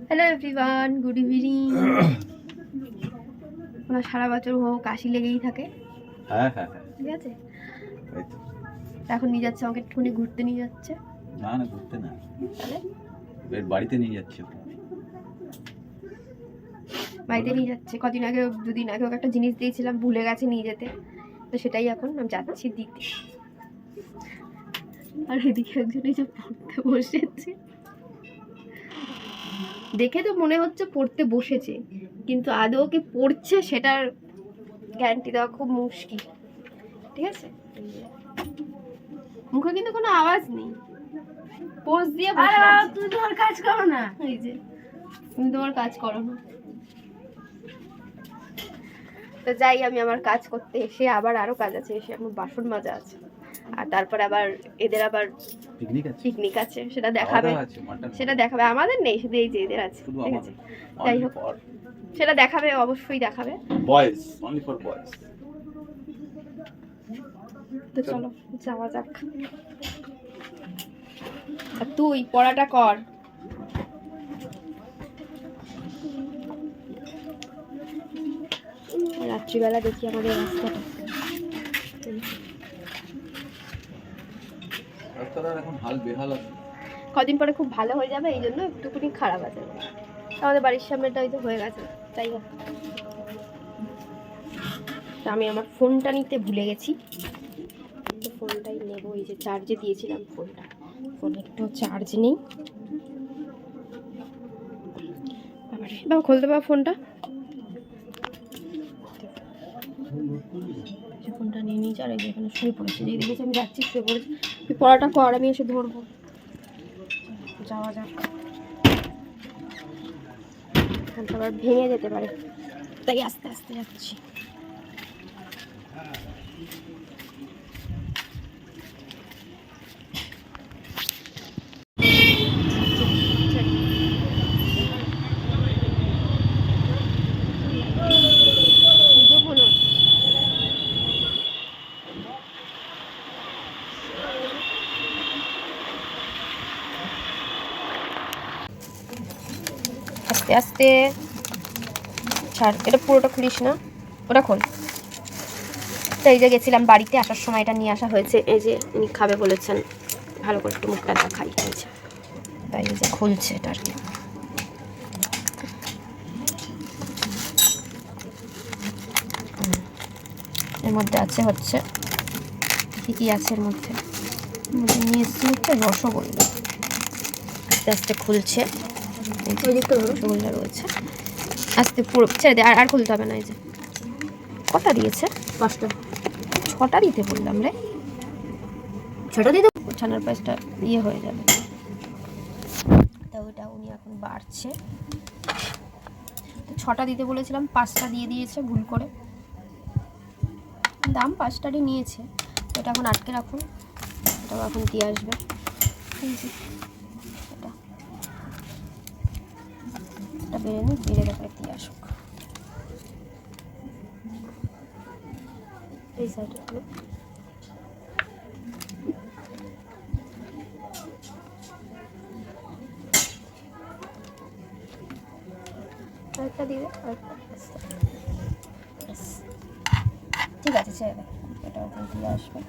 Hello everyone, good evening. আমার সারা বছর কাশি লেগেই থাকে। হ্যাঁ হ্যাঁ হ্যাঁ, ঠিক আছে। এই তো। এখন নিয়ে যাচ্ছে আমাকে, একটুখানি ঘুরতে নিয়ে যাচ্ছে। না না, ঘুরতে না, তাহলে বাড়িতে নিয়ে যাচ্ছে। বাড়িতে নিয়ে যাচ্ছে। কদিন আগে, দুদিন আগে ওকে একটা জিনিস দিয়েছিলাম, ভুলে গেছে নিয়ে যেতে, তো সেটাই এখন আমি যাচ্ছি দিতে। আর এদিকে একজন এই যে পড়তে বসেছে, দেখে তো মনে হচ্ছে পড়তে বসেছে, কিন্তু আদৌ কি পড়ছে সেটার গ্যারান্টি দেওয়া খুব মুশকিল। ঠিক আছে, মুখে কিন্তু কোনো আওয়াজ নেই, পোজ দিয়ে বসে আছে। তুমি তোমার কাজ করো না। এই যে তুমি তোমার কাজ করো না, তো যাই আমি আমার কাজ করতে, এসে আবার আরো কাজ আছে, এসে আমার বাসন মাজা আছে, আর তারপর আবার এদের আবার পিকনিক আছে, সেটা দেখাবে। সেটা দেখাবে, আমাদের নেই, শুধু এই যে এদের আছে। ঠিক আছে, যাই হোক সেটা দেখাবে, অবশ্যই দেখাবে। Boys, only for boys. তো চলো যাওয়া যাক। আর তুই পড়াটা কর। রাত্রিবেলা দেখি আমাদের রাস্তাটা, রাস্তাটার এখন হাল বেহাল আছে। কদিন পরে খুব ভালো হয়ে যাবে, এই জন্য একটুখানি খারাপ আছে। আমাদের বাড়ির সামনেটা হয়তো হয়ে গেছে, তাই হোক। তা আমি আমার ফোনটা নিতে ভুলে গেছি, তো ফোনটাই নেবো। এই যে চার্জে দিয়েছিলাম ফোনটা, ফোনে একটু চার্জ নেই। বাবা খুলতে পারো ফোনটা, ফোনটা নিয়ে নিয়েছি। আর এই যে এখানে শুয়ে পড়েছে, যে দেখেছি আমি যাচ্ছি, শুয়ে পড়েছি। তুই পড়াটা কর, আমি এসে ধরবো। যাওয়া যাক, এখানটা আবার ভেঙে যেতে পারে, তাই আস্তে আস্তে যাচ্ছি। আস্তে আস্তে ছাড়, এটা পুরোটা খুলিস না, ওটা খোল। তো এই যে গেছিলাম বাড়িতে, আসার সময় এটা নিয়ে আসা হয়েছে। এই যে উনি খাবে বলেছেন, ভালো করে একটু মুখটা দেখাই হয়েছে, তাই এই যে খুলছে এটা আর কি। এর মধ্যে আছে হচ্ছে কি কি আছে এর মধ্যে, নিয়ে এসছি হচ্ছে রসগোল্লা। আস্তে আস্তে খুলছে, রসগোল্লা রয়েছে। আস্তে পুরো ছেড়ে দে, আর খুলতে হবে না। এই যে কটা দিয়েছে, 5টা, 6টা দিতে বললাম রে, 6টা দিতে। ছানার পায়েসটা ইয়ে হয়ে যাবে, তা ওইটা উনি এখন বাড়ছে। 6টা দিতে বলেছিলাম, 5টা দিয়ে দিয়েছে ভুল করে। দাম 5টারই নিয়েছে, তো এটা এখন আটকে রাখুন, এটাও এখন দিয়ে আসবে। এটা বেড়ে নিই, বেড়ে তারপরে দিয়ে আসুক। এই সাইডে আরেকটা দিবে, ঠিক আছে ছেড়ে দেয়, এটা ওখান দিয়ে আসবে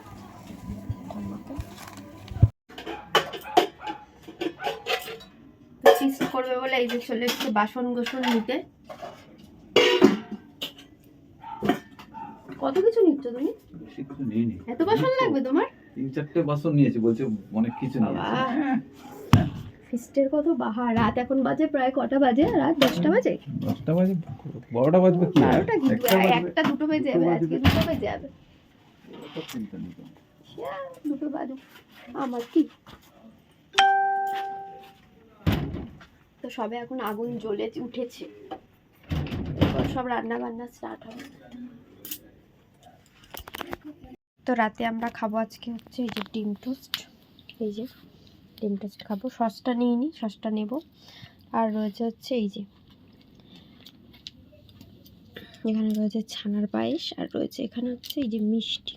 ঠাম্মাকে। ফিস্ট করবে বলে এই যে চলে এসছে বাসন গোসন নিতে। কত কিছু নিচ্ছ তুমি? এত বাসন লাগবে তোমার? 3-4টে বাসন নিয়েছে, বলছে অনেক কিছু নিয়েছে। ফিস্টের কত বাহার। রাত এখন বাজে প্রায় কটা বাজে? রাত 10টা বাজে, 10টা বাজে, 12টা বাজবে কি? 12টা কি, 1টা 2টো বেজে যাবে, আজকে 2টো বেজে যাবে। দুটো বাজুক, আমার কি। তো সবে এখন আগুন জ্বলে উঠেছে, এরপর সব রান্না বান্না স্টার্ট হবে। তো রাতে আমরা খাবো আজকে হচ্ছে এই যে ডিম টোস্ট। এই যে ডিম টোস্ট খাবো, সসটা নিইনি, সসটা নেব। আর রয়েছে হচ্ছে এই যে এখানে রয়েছে ছানার পায়েস, আর রয়েছে এখানে হচ্ছে এই যে মিষ্টি।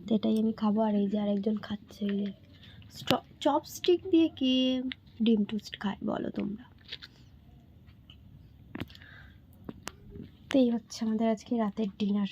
তো এটাই আমি খাবো। আর এই যে আরেকজন খাচ্ছে চপস্টিক দিয়ে কি ডিম টোস্ট খায় বলো তোমরা। তো এই হচ্ছে আমাদের আজকে রাতের ডিনার।